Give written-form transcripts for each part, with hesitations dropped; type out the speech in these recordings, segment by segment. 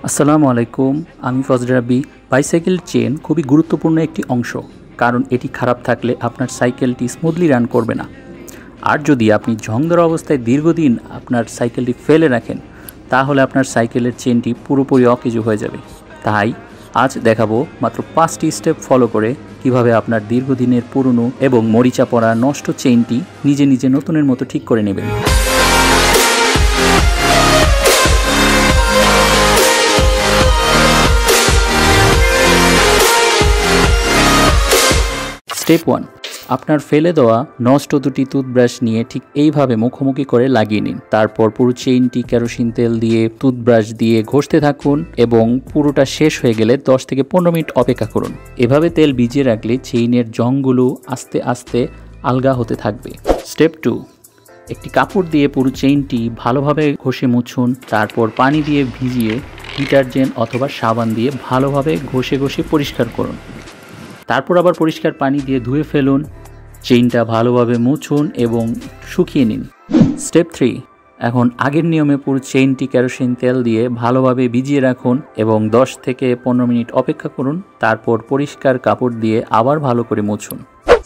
আসসালামু আলাইকুম, আমি ফজলে রাব্বি। বাইসাইকেল চেন খুবই গুরুত্বপূর্ণ একটি অংশ, কারণ এটি খারাপ থাকলে আপনার সাইকেলটি স্মুথলি রান করবে না। আর যদি আপনি ঝং ধরা অবস্থায় দীর্ঘদিন আপনার সাইকেলটি ফেলে রাখেন, তাহলে আপনার সাইকেলের চেনটি পুরোপুরি অকেজো হয়ে যাবে। তাই আজ দেখাবো মাত্র 5টি স্টেপ ফলো করে কিভাবে আপনার দীর্ঘদিনের পুরনো এবং মরিচা পড়া নষ্ট চেইনটি নিজে নিজে নতুনের মতো ঠিক করে নেবেন। স্টেপ 1, আপনার ফেলে দেওয়া নষ্ট দুটি টুথব্রাশ নিয়ে ঠিক এইভাবে মুখোমুখি করে লাগিয়ে নিন। তারপর পুরো চেইনটি কেরোসিন তেল দিয়ে টুথব্রাশ দিয়ে ঘষতে থাকুন এবং পুরোটা শেষ হয়ে গেলে 10 থেকে 15 মিনিট অপেক্ষা করুন। এভাবে তেল ভিজিয়ে রাখলে চেইনের জংগুলো আস্তে আস্তে আলগা হতে থাকবে। স্টেপ 2, একটি কাপড় দিয়ে পুরো চেইনটি ভালোভাবে ঘষে মুছুন। তারপর পানি দিয়ে ভিজিয়ে ডিটারজেন্ট অথবা সাবান দিয়ে ভালোভাবে ঘষে ঘষে পরিষ্কার করুন। তারপর আবার পরিষ্কার পানি দিয়ে ধুয়ে ফেলুন। চেইনটা ভালোভাবে মুছুন এবং শুকিয়ে নিন। স্টেপ 3, এখন আগের নিয়মে পুরো চেইনটি কেরোসিন তেল দিয়ে ভালোভাবে ভিজিয়ে রাখুন এবং 10 থেকে 15 মিনিট অপেক্ষা করুন। তারপর পরিষ্কার কাপড় দিয়ে আবার ভালো করে মুছুন।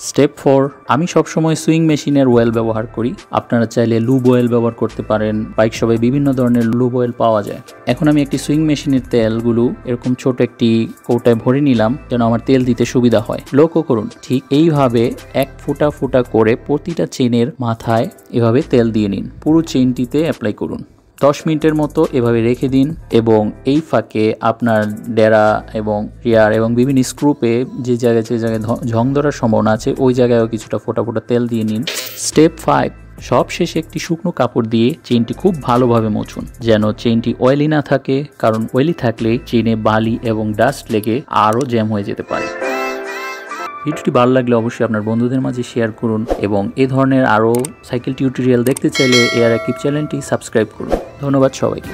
স্টেপ 4, আমি সবসময় সুইং মেশিনের অয়েল ব্যবহার করি। আপনারা চাইলে লুব অয়েল ব্যবহার করতে পারেন। বাইক শপে বিভিন্ন ধরনের লুব অয়েল পাওয়া যায়। এখন আমি একটি সুইং মেশিনের তেলগুলো এরকম ছোট একটি কৌটায় ভরে নিলাম, যেন আমার তেল দিতে সুবিধা হয়। লক্ষ্য করুন, ঠিক এইভাবে এক ফোঁটা ফোঁটা করে প্রতিটা চেইনের মাথায় এভাবে তেল দিয়ে নিন। পুরো চেইনটিতে অ্যাপ্লাই করুন। 10 মিনিটের মতো এভাবে রেখে দিন এবং এই ফাঁকে আপনার ডেরা এবং রিয়ার এবং বিভিন্ন স্ক্রুপে যে জায়গায় ঝং ধরার সম্ভাবনা আছে ওই জায়গায়ও কিছুটা ফোঁটা ফোঁটা তেল দিয়ে নিন। স্টেপ 5, সব শেষে একটি শুকনো কাপড় দিয়ে চেইনটি খুব ভালোভাবে মুছুন, যেন চেইনটি অয়েলি না থাকে, কারণ অয়েলি থাকলে চেইনে বালি এবং ডাস্ট লেগে আরও জ্যাম হয়ে যেতে পারে। ভিডিওটি ভালো লাগলে অবশ্যই আপনার বন্ধুদের মাঝে শেয়ার করুন এবং এ ধরনের আরও সাইকেল টিউটোরিয়াল দেখতে চাইলে এআর অ্যাক্টিভ চ্যানেলটি সাবস্ক্রাইব করুন। ধন্যবাদ সবাইকে।